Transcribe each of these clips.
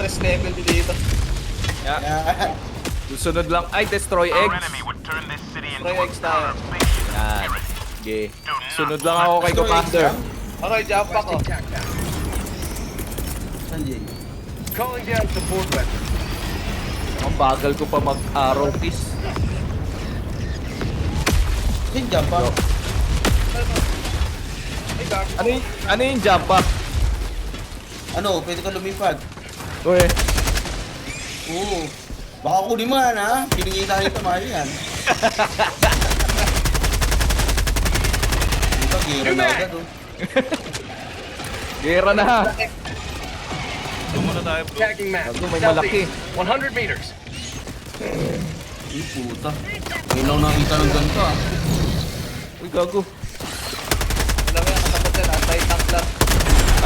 stress level dito. Yeah. Susunod lang. Ay, destroy eggs. Try X tayo. Yan. Okay. Sunod lang ako kay Commander. Okay, jump back oh. Saan Jay? Calling down support weapon. Ang bagal ko pa mag-arrow piece. Saan jump pa? Ay, gago. Ano yung jump up? Ano, pwede ka lumipad. Uy. Oo. Baka kunin mo yan ha. Piningita nito mahal yan. Ito, gira na agad oh. Gera na ha. Muna tayo, bro. Tagging map. Gago, may malaki. Southeast, 100 meters. Ay puta. Ngayon lang nakita ng ganito ah. Uy, gago. Alam mo yan, kasabot yan. Anti-tank lang.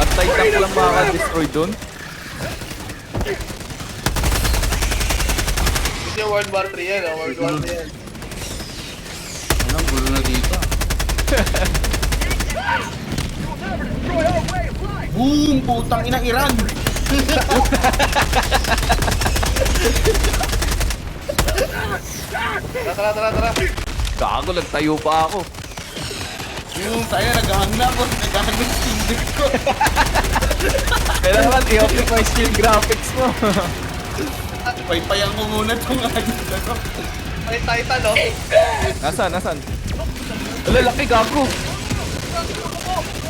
Anti-tank lang makaka-destroy dun. Ito yung World War 3 yan, oh. World War 3 yan. Anong gulo na dito ah. Boom! Putang inang Iran! Tara. Gago, nagtayo pa ako. Yung tayo naghahang na ako. Naghahang yung steam deck ko. Kailangan i-optimize yung graphics mo. Paypayan ko muna itong ano. May Titan, oh. Nasaan? Wala, laki gago.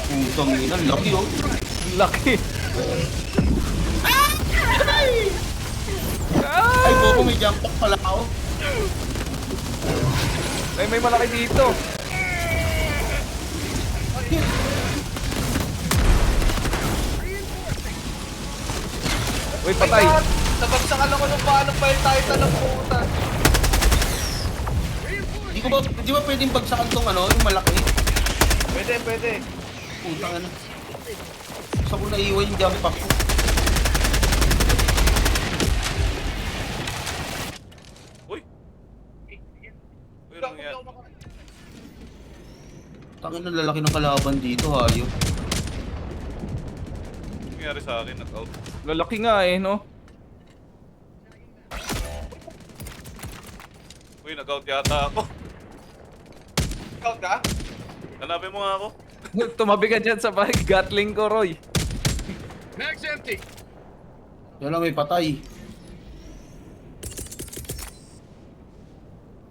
Putang inang laki oh. Laki. Ay bobo, may jump pack pala ako. Ay, may malaki dito. Uy, patay. Nabagsakan ako ng paano pa yung Titan ng puta. Di ba pwedeng bagsakan tong ano, yung malaki? Pwede. Putang ano. Gusto ko naiwan yung jump pack ko. Uy! Uy, ano yan? Tangin na lalaki ng kalaban dito, hayop. Ano nangyari sa akin? Nag-out. Lalaki nga eh, no? Uy, nag-out yata ako. Scout ka? Hanapin mo nga ako. Tumabi ka dyan sa bahay. Gatling ko, Roy. Mag's empty. Yan lang may patay.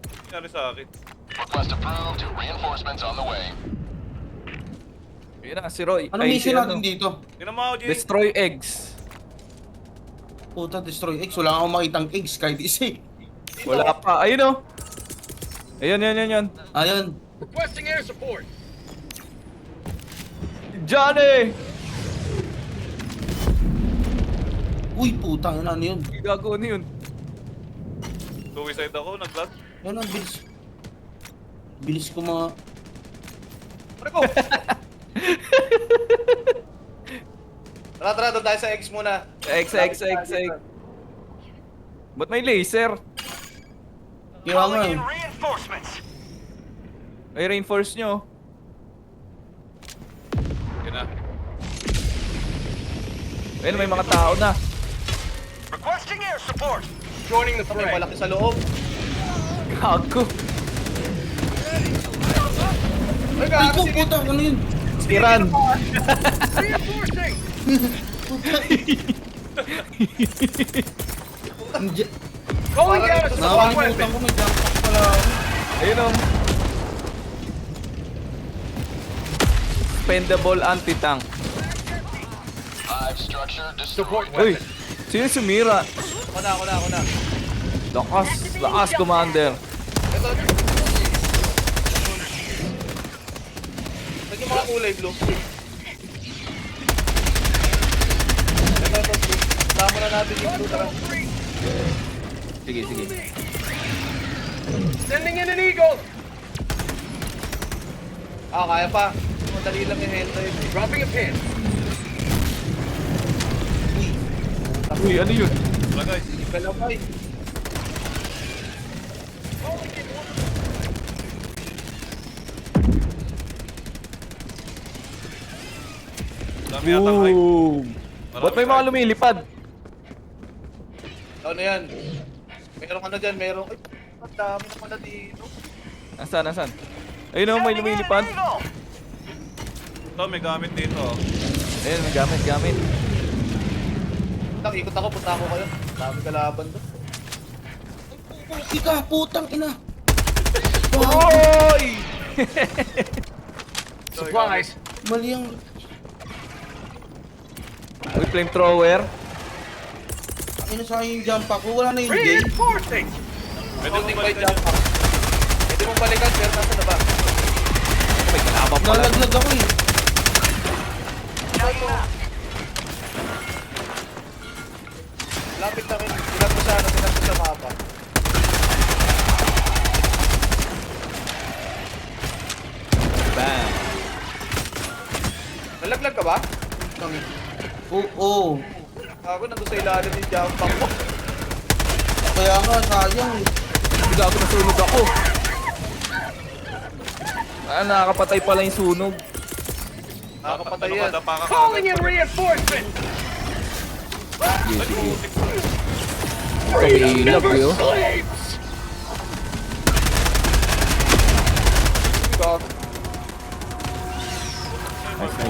Ano nangyari sa akin? Request approved. Reinforcements on the way. Yun na, si Roy. Anong Ay, mission si natin dito? Ginama ako, Jay. Destroy eggs. Puta, destroy eggs. Wala akong makitang eggs kahit isa eh. Wala pa. Ayun o. Ayun. Ayun. Requesting air support. Johnny! Uy, putang ina, ano yun? Gago, ano yun? Suicide ako, nag-lag. Yan ang bilis. Bilis ko mga... Pare ko! Tara, doon tayo sa X muna. X. Ba't may laser? Kaya nga eh. Ay, reinforce nyo. Yun na. Ayun, may mga tao na. Requesting air support. Joining the May fray. malaki sa loob. Gago. Ay, Ay gago, ko, sige. puta, ano yun? Iran. Reinforcing. Parang Calling down ito sa support Nakakalimutan weapon. ko may jump pack pala ako. Ayun o. Expendable anti-tank. Hive structure Support destroyed. Uy, weapon. sino sumira? Ako na. Lakas, Commander. Ito. Lagi mga kulay blue. Ito, blue. Tama na natin yung blue, tara. Sige. Sending in an eagle. Kaya pa. Madali lang yung health yun. Dropping a pin. Uy, ano yun? Wala guys. Kalamay. Dami yata ang hype. Boom! Ba't may mga lumilipad? Ano yan? Merong ano dyan, merong... Ay, ang dami na pala dito. Nasaan? Ayun o, may lumilipad. Ito, may gamit dito. Ayun, may gamit. Ikot ako, punta ako kayo. Dami kalaban doon. Puti ka, putang ina. Oy! Supplies! Mali ang... Uy, flamethrower. Ano sa akin yung jump pack ko? Wala na yung game. Reinforcing! Pwede mo Holding by balikan jump yun. pack. Pwede mong balikan, pero nasa na ba? May kalabang pala. Nalaglag ako eh. Lapit na rin. Tinag mo sa ano, tinag mo sa mapa. Bam. Nalaglag ka ba? Oo. Ako nandun sa ilalim yung jump pack mo. Kaya nga, sayang eh. Bigla ako nasunog ako. Nakakapatay pala yung sunog. Nakakapatay yan. Nadapa ka Calling in kagad. reinforcements! Kamilap yun. Slaves!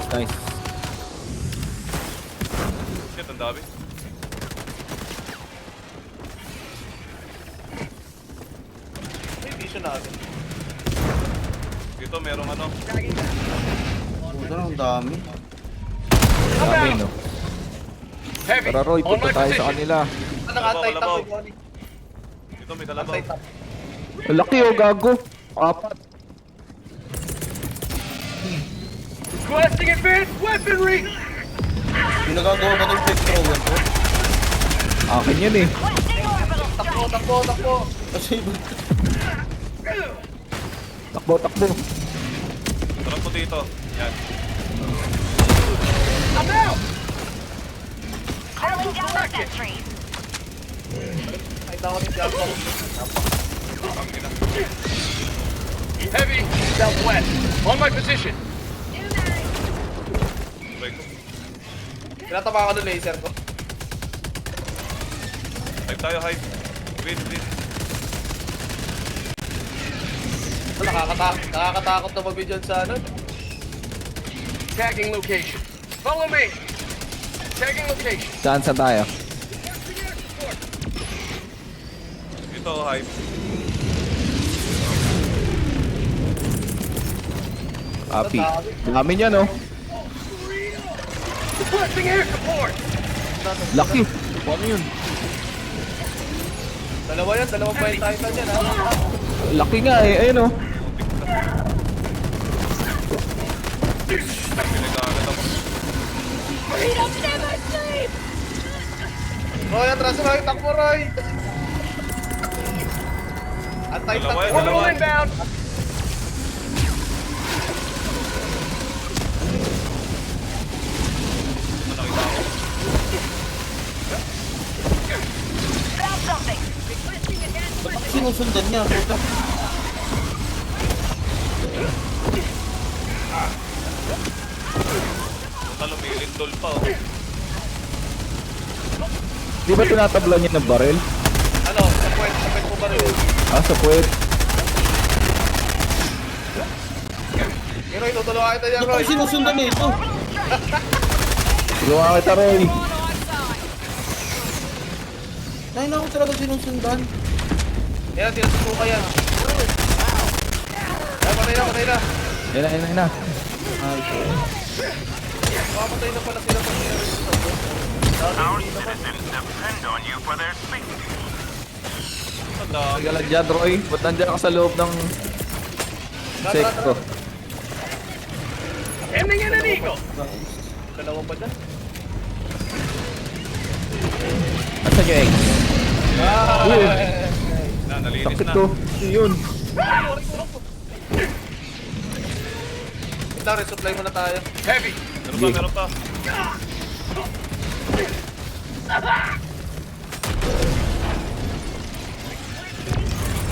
Nice. Shit, ang dami. May vision natin. Dito, merong ano. Puta, ang dami. Dami, no? Heavy! Tara, Roy, On punta my tayo sa position! kanila. Ano nga, anti-tap Kalabaw. eh, Bonnie. Dito, may kalabaw. Anti-tap. Ang laki oh, gago. Apat. Requesting advanced weaponry! Yung nagagawa ba ng fake thrower ko? Akin yun eh. Takbo. Kasi Takbo. Tarap ko dito. Yan. I'm out! Calling down that sentry. Nakita ko yung jump pack. Ang ina. Heavy, southwest. On my position. Break ko. Pinatapa ko ng laser ko. Hype tayo, hype. Wait. Nakakatakot na mabidyon sa ano. Tagging location. Follow me. Tagging location. Saan tayo? Dito, hype. Api. Dami niya, no? Requesting air support. Laki. Ano yun? Dalawang Fire Titan yan ha. Laki nga eh. Ayun, oh. Pinagkagat ako. Freedom never sleeps! Roy, atras Roy, takbo Roy! Anti-tap Dalawa yan, ko. Orbital inbound. Nakita ako. Found something! bakit sinusundan niya? Puta. Punta lumilindol pa, oh. Di ba tinatabla niya ng baril? Ano, sa puwet mo ba rin? Sa puwet. Roy, tutulungan kita dyan Roy. Bakit sinusundan niya ito? Tulungan kita, Roy. Nahin ako talaga sinusundan. Yan, tinasusuka yan. Ay, patay na. Yan na. Ay, Papatay na pala sila pag Our citizens depend on you for their safety. Ang dami. Tagalan dyan, Roy. Ba't nandiyan ka sa loob ng sekto? Ending in an eagle. Dalawa pa dyan. Asan yung egg? Nalinis Sakit na. to. Yun. Ito, resupply muna tayo. Heavy. Meron pa.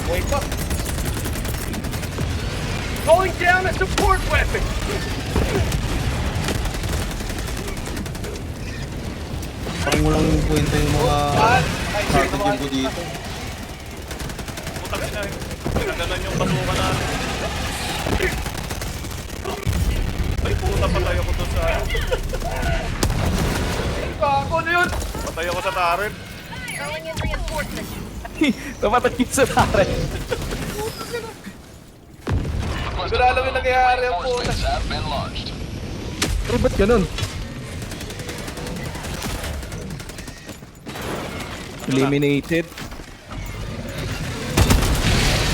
Boy pa. Calling down a support weapon. parang walang kwenta yung mga... Ay, Cartridge ko dito. Putang ina. Pinagalan yung basuka natin. Ay, puta, patay ako doon sa... Kako na yun! Patay ako sa turret. Calling in reinforcements. Namatay yun sa tare. Request Wala alam yung nangyayari ang reinforcements have been launched. Pero ba't ganun? Eliminated.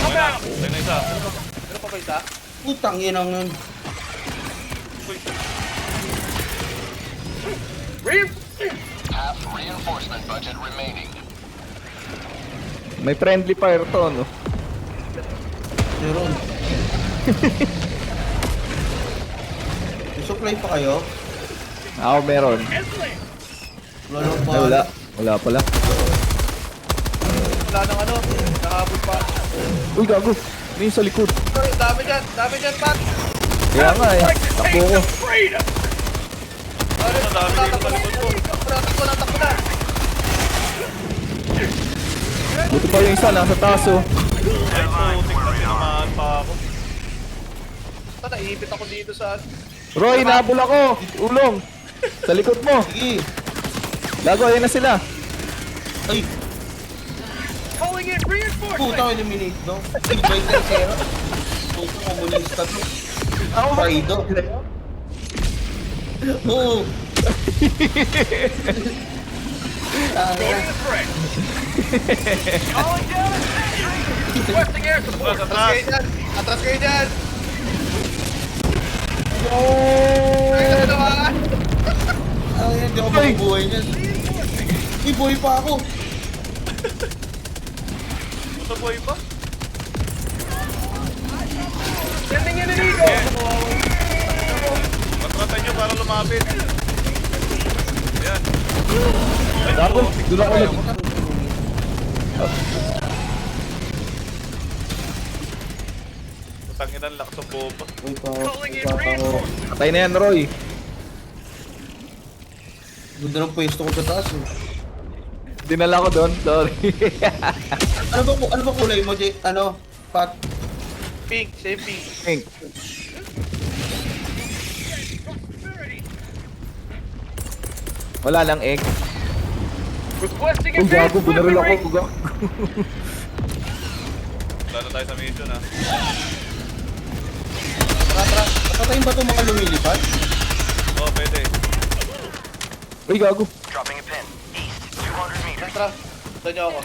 Okay na. Patay na isa. Ano pa ba isa? Putang inang yun. Half reinforcement budget remaining. May friendly fire to, no? Meron. May supply pa kayo? Ako meron. Wala nang Ay, wala. Wala pala. Wala nang ano, nahabol pa. Uy, gago. May sa likod. Ay, dami dyan, Pat! Kaya nga eh. Takbo ko. Ano, dami dito sa likod ko. Takbo na! Buti pa yung isa nasa taas, oh. Ay, putik na tinamaan pa ako. Basta naipit ako dito sa... Roy, nahabol ako. Ulong. Sa likod mo. Sige. Gago, ayun na sila. Ay. Putang eliminate no? Invite na zero. Putang komunista to. Paido. Oo. Atras kayo dyan! Oh! Ay, natawakan! Ay, hindi ako mabubuhay niyan. Ibuhay pa ako. Puta buhay pa. Matratan nyo para lumapit. Ayan. Ay, Gago, putik doon ako na nag... tayo. Putangin ang lakas ng bomba. Uy pa ako. Patay na yan, Roy. Ganda ng pwesto ko sa taas eh. Dinala ko doon, sorry. Ano ba kulay mo, Jay? Ano? Pat? Pink, same pink. Pink. Wala lang egg. Uy, gago, binaril ako. Gago. Wala na tayo sa mission ha. Tara. Napatayin ba itong mga lumilipad? Oo, pwede. Uy, gago. Dropping a pin. East, 200 meters. Tara. Doon nyo ako.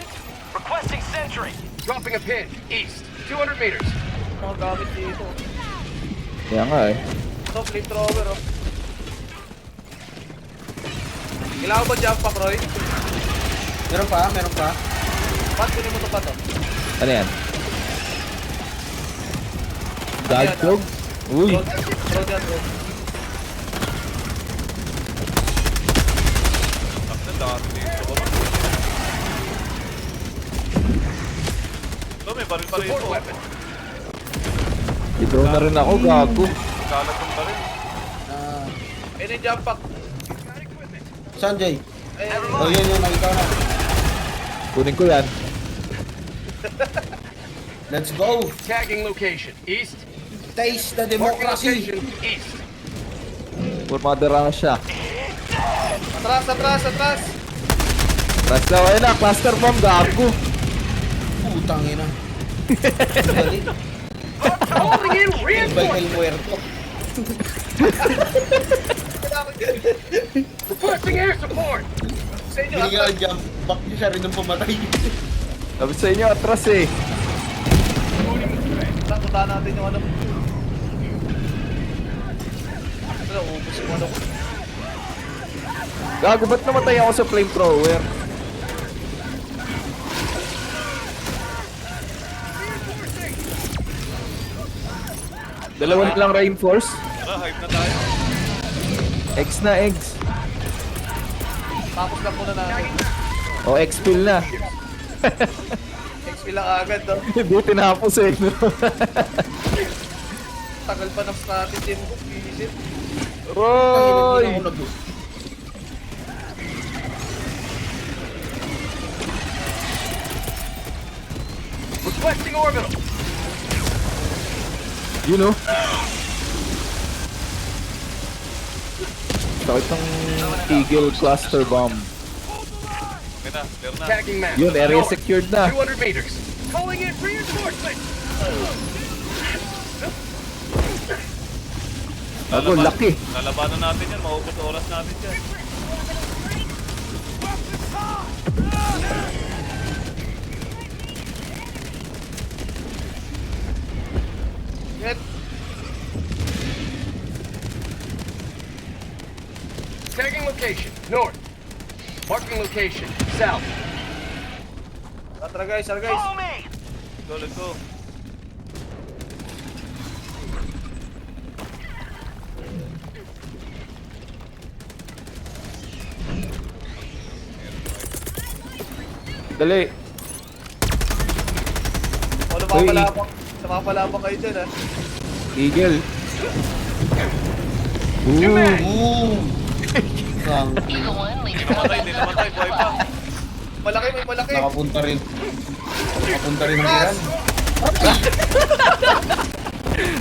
Requesting sentry. Dropping a pin. East, 200 meters. Mga gamit dito. Kaya nga eh. Ito, flamethrower, oh. Kailangan ba jump pack, Roy? Meron pa? Pat, kunin mo ito pa to. Ano yan? Dagdog? Uy, Throw dyan, bro. Taksan dami dito. Ito, may baril pa rin ito. ito na rin ako, gago. Kalat ng baril. Ayun yung jump pack. Sanjay. Ayun. Oh, yun yung nakita ko na. Kunin ko yan. Let's go. Tagging location. East. Taste the democracy. East. Purmadara na siya. Atras! Press na, ayun na, cluster bomb, gago. Putang ina. Dali. Calling in Invite El Muerto. Requesting air support. Sa inyo, Hindi atras! nga jump back niya siya rin ng pumatay. Sabi sa inyo, atras eh. Puntahan natin yung ano. Ano, ubus yung ano ko. Gago, ba't namatay ako sa flamethrower? Dalawa na lang reinforce. Tara, hype na tayo. X na eggs. Tapos lang muna natin. O, X-fill na. XP lang agad, no? Hindi tinapos eh. No? Tagal pa ng strategy mo. Visit. Roy! Requesting orbital. You know? Sakit ng Eagle Cluster Bomb. Okay na, clear na. Tagging map. Yun, area secured na. 200 meters. Calling in reinforcements. Ako, laki. Lalabanan natin yan, maubos oras natin dyan. Get. Tagging location. North. Marking location. South. Tara guys, tara guys. Let's go, let's go. Dali. O, napapalabang. Napapalabang kayo dyan, ha. Eagle. Ooh. Boom! Ang Eagle 1 leads Hindi namatay, hindi namatay. Buhay pa. Malaki, may malaki. nakapunta rin. Nakapunta rin ang tiran.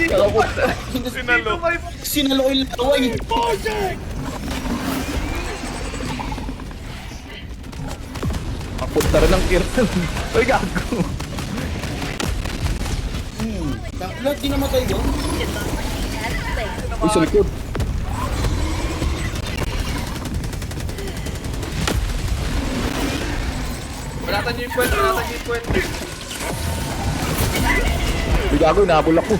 Sinalo. Sinalo ko yung laway. Kapunta rin ng Kiran. Uy, gago. Lahat di namatay yun. Uy, sa likod. Balatan nyo yung puwet, balatan nyo yung puwet. Uy, gago, nahabol ako.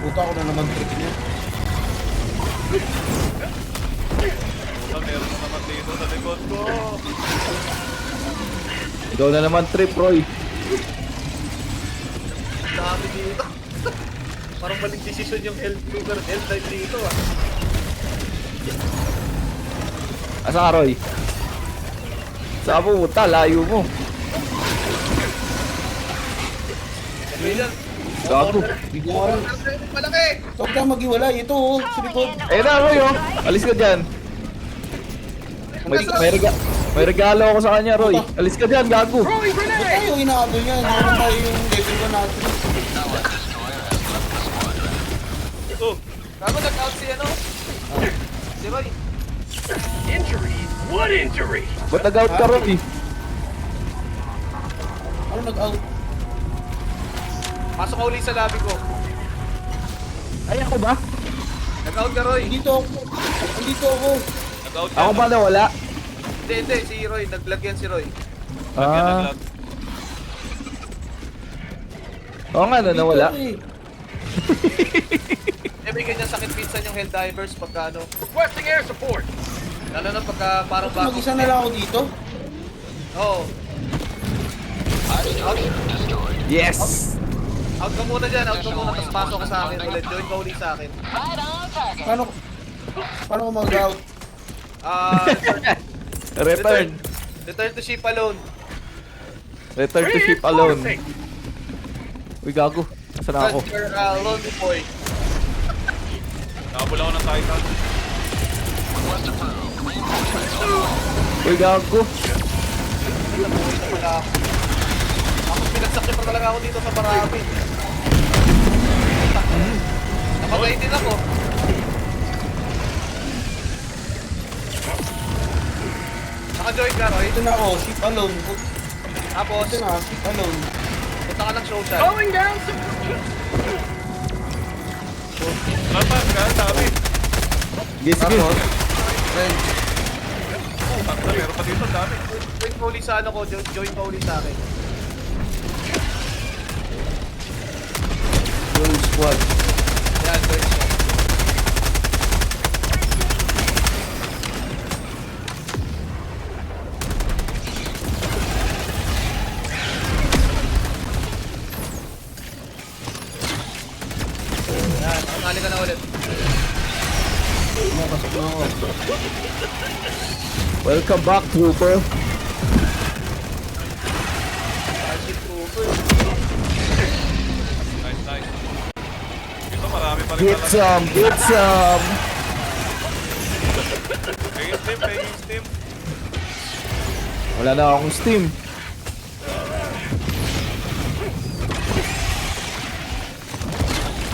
Puta ko na naman trick niya. Puta, meron na naman dito sa likod ko. Ikaw na naman trip, Roy. Dami dito. Parang maling desisyon yung health trigger, health time dito, ah. Asa ka, Roy? Saan mo, puta, layo mo. Ano yan? Gago. Hindi ko alam. Malaki! Huwag ka mag-iwalay. Ito oh, sa likod. Ayun na, Roy, oh. Alis ka dyan. May regalo ako sa kanya, Roy. Alis ka dyan, gago. Ba't tayo inaabol niya? Naroon tayo yung level 1 natin. Oh, Gago, nag-out si ano? Si Roy. Injury? What injury? Ba't nag-out ka, Roy? Ano nag-out? Pasok ka uli sa lobby ko. Ay, ako ba? Nag-out ka, Roy. Andito ako. Andito ako. nag-out Ako ba nawala? Hindi, si Roy. Nag-lag yan si Roy. Ah, oo nga, na nawala. Dito, Eh, may ganyan sakit minsan yung Helldivers pagka ano. Requesting air support. Lalo na pagka parang bago. Mag-isa na lang ako dito. Oo. Out, Yes! out ka muna dyan, out ka muna. Tapos pasok ka sa akin ulit. Join ka uli sa akin. Paano? Paano ko mag-out? Ah, Return. return to ship alone. Return to ship alone. Uy, gago. Saan ako? You're lonely boy. Nakabula ako ng Titan. Uy, gago. Nabuhay na pala ako. Ako pinagsakya pa talaga ako dito sa marami. Napatay din ako. Naka-join ka, Roy. Ito na ako. Ship alone. Tapos, Ito na. Ship alone. punta ka ng social. Calling down some. Kalpan ka, dami. Sige, sige. Friend. Takta, meron pa dito, dami. Join ka uli sa ano ko, join ka uli sa akin. Full squad. Yan, join ka. Yan, nakali ka na ulit. Nakasok na ako. Welcome back, trooper. Starship Trooper. Nice, nice. Dito marami pa rin Get talaga. some, get some. Paying steam, paying steam. Wala na akong steam.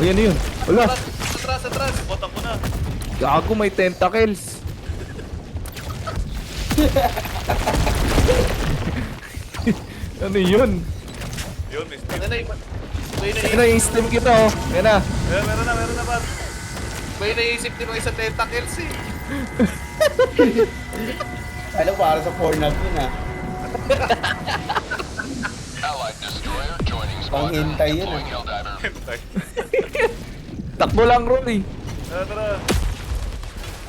Uy, ano yun? Wala. Atras. Botak ko na. Gago, may tentacles. Ano yun? Yun, may steam. Ano na yung... Ano yung steam kita oh. Yan na. Meron na, Bart. May naisip din ng isang tentacles eh. Ano, para sa Pornhub yun ah. Allied destroyer joining squadron. Panghintay yun Deploying ah. Helldiver. Hintay. Takbo lang, Rory. Tara.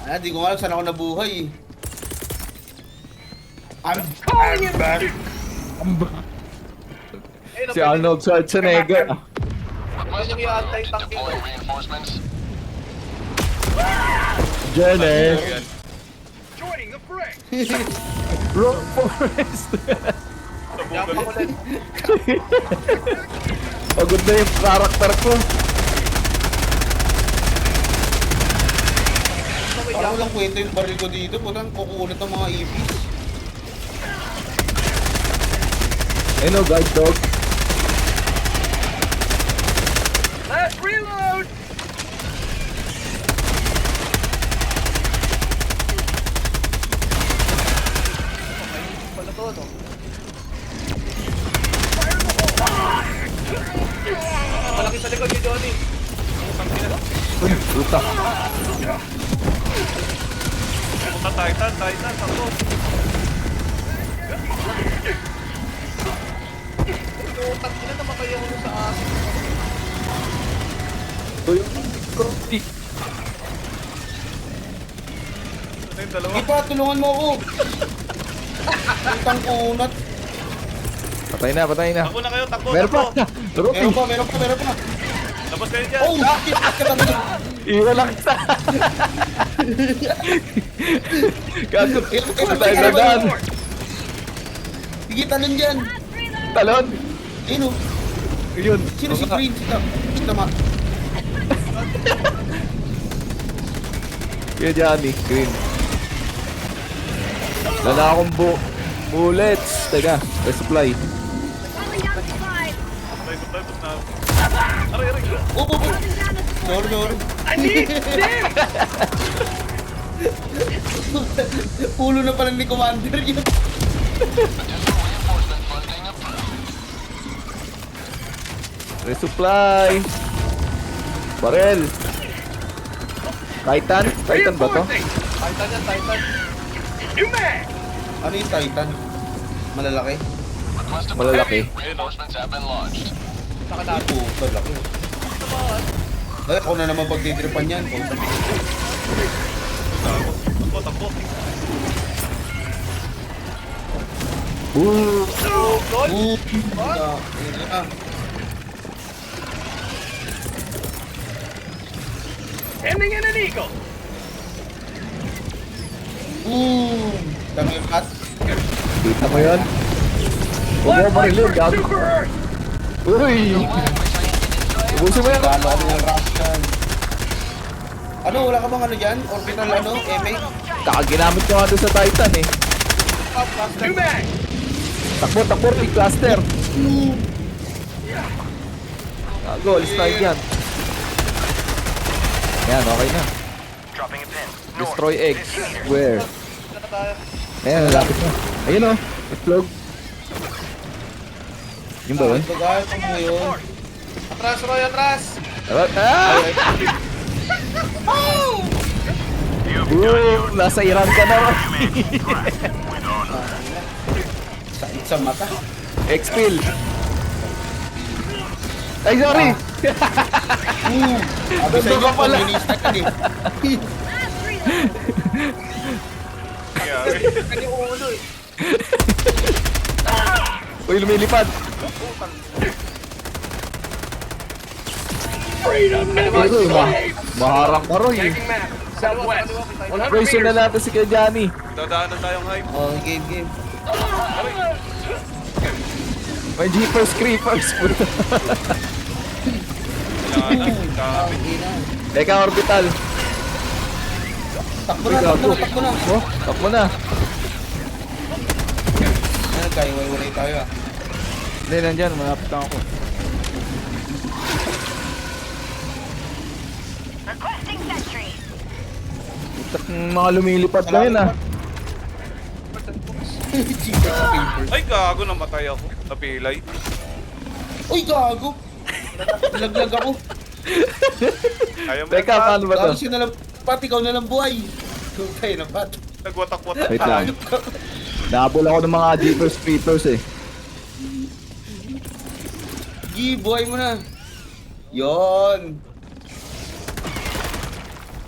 Ah, di ko nga alam saan ako nabuhay eh. I'm back. Ayun, Si Arnold Schwarzenegger. Request Yung approval to anti-tank deploy yun. reinforcements. Jenny. Joining the fray. Rock Forest. Yan pa ulit. Pagod na yung karakter ko. Parang walang kwento yung baril ko dito. Putang kukulit ng mga ipis. Ano, guard dog? Let's reload. Pala to, no? Malaki sa likod ni Johnny. Uy, puta. Puta, Titan. Sakto. Utang ina namatay ako sa akin. Uy, Kroti. Ano yung dalawa? Hindi pa, tulungan mo ako. Putang kunat. Patay na. Takbo na kayo, takbo. Meron pa. Rory, Meron pa. Tapos kayo dyan. Oh, shit! Katabi na. iwan lang kita. Gago, patay na daan. Sige, talon dyan. Talon. Ayun oh. Yun. Sino si Green? Si Tama. Kaya Johnny, green. Wala akong bullets. Teka, resupply. Falling down the slide. Supply, bus na. Aray. Oh. Sorry. Ulo na pala ni Commander yun. Additional reinforcement funding approved. Resupply. Barrel. Titan ba to? Titan yan, Titan. New mag. Ano yung Titan? Malalaki? Request Malalaki. approval. Reinforcements have been launched. Ay, puta laki. Ay, ako na naman pagtitripan yan. Takbo. Ooh. Ending in an eagle. Dami yung cut. Kita mo yun? Huwag mo marilin, gago. Super Earth. Uy! Ubusin mo yan. Galo kami ng rush yan. Ano, wala ka bang ano dyan? Orbital ano? MA? Kakaginamit ko nga doon sa Titan eh. New mag. Takbo rin, cluster. Gago, alis tayo dyan. Yan, okay na. Dropping a pin. Destroy eggs. Where? Ano tayo? Ayan, malapit na. Ayun o, itlog. Yung ba yun? Pagkakit mo yun. Atras, Roy, atras! Ah! Boom! Nasa Iran ka na. Sakit sa mata. Expel. Ay, sorry! Sabi sa inyo, ka pala. komunista ka eh. Kanya ulo eh. Uy, lumilipad. Uy, maharang ka, Roy. Taking map. Southwest. 100 Praise na meters. natin si Kuya Johnny. Dadaanan tayong hype. Oh, game. May Jeepers Creepers. Kailangan. Teka, orbital. Takbo na. Oh, takbo na. magkaiwalay tayo ah. Hindi, nandyan. Malapit lang ako. Requesting sentry. Itak mga lumilipad na yun ah. Chika sa paper. Ay, gago, namatay ako. Napilay. Uy, gago! Nalaglag ako. Kaya mo Teka, yan, Pat. paano ba to? Gago siya nalang, Pat, ikaw nalang buhay. Tayo na, Pat. Nagwatak-watak. Wait lang. Nahabol ako ng mga Jeepers Creepers eh. Gi, buhay mo na. Yon.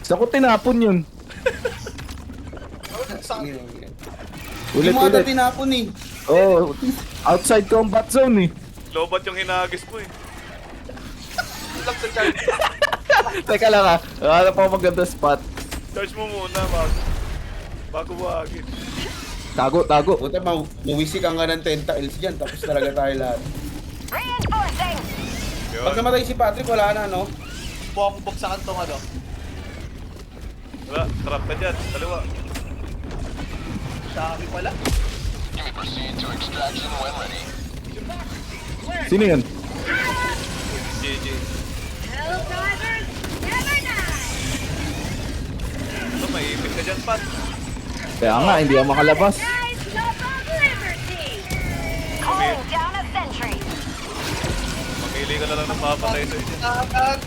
Saan ko tinapon yun? Ulit, Ulit, ulit. tinapon eh. Oh, outside combat zone eh. Lobat yung hinagis mo eh. Lang sa charge. Teka lang ah. Wala pa ako maganda spot. Charge mo muna bago buhagin. Tago. Puta, mawisik ang nga ng tentacles dyan. Tapos talaga tayo lahat. Reinforcing. Pag Yun. namatay si Patrick, wala na, no? Buksan tong ano. Wala, trap ka dyan. Dalawa. Dami pala. You may proceed to extraction when ready. Sino yun? GG. Hell divers, never die. Ito, maipit ka dyan, Pat. Kaya nga, hindi ako makalabas. Rise, noble liberty. Calling down a sentry. Mamili ka na lang ng mapatay sa inyo. Agad.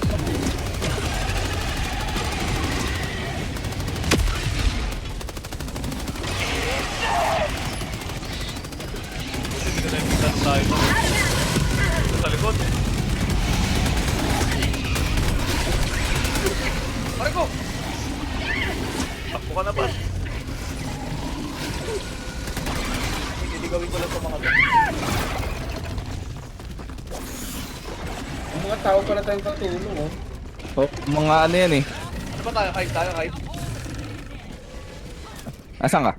Hindi ka na yung tayo tayo. Sa likod. Pare ko. Takbo ka na, Pat. Hindi gawin ko lang sa mga to. Ang mga tao pala tayong katulong, oh. Oh, mga ano yan eh. Ano ba tayo? Hype. Asan ka?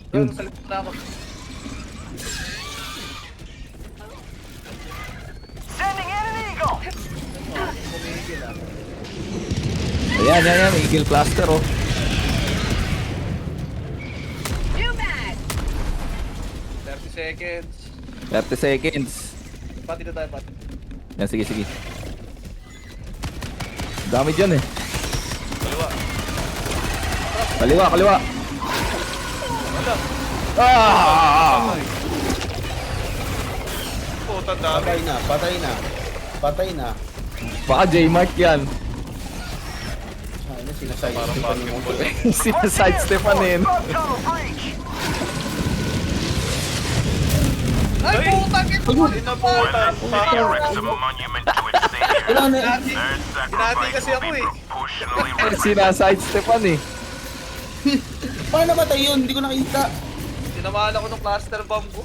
Yun, sa likod na ako. Sending in an eagle. Pumigil ah. Ayan. Eagle Cluster oh. New mag. 30 seconds. 30 seconds. Pati na tayo, pati. Yan, sige. Dami dyan eh. Dalawa. Kaliwa. Wala. Ah! Puta, dami. Patay na. Baka J-Mark yan. Ano, sinasay. Parang basketball. Sina-sidestepan eh. Tunnel breach. Ay, putang ito! Inabutan. They erect a monument to its savior. Wala na. Their Hinati kasi sacrifice will ako be eh. proportionally rewarded. Sina-sidestepan eh. Paano namatay yun? Hindi ko nakita. Tinamaan ako ng cluster bomb ko.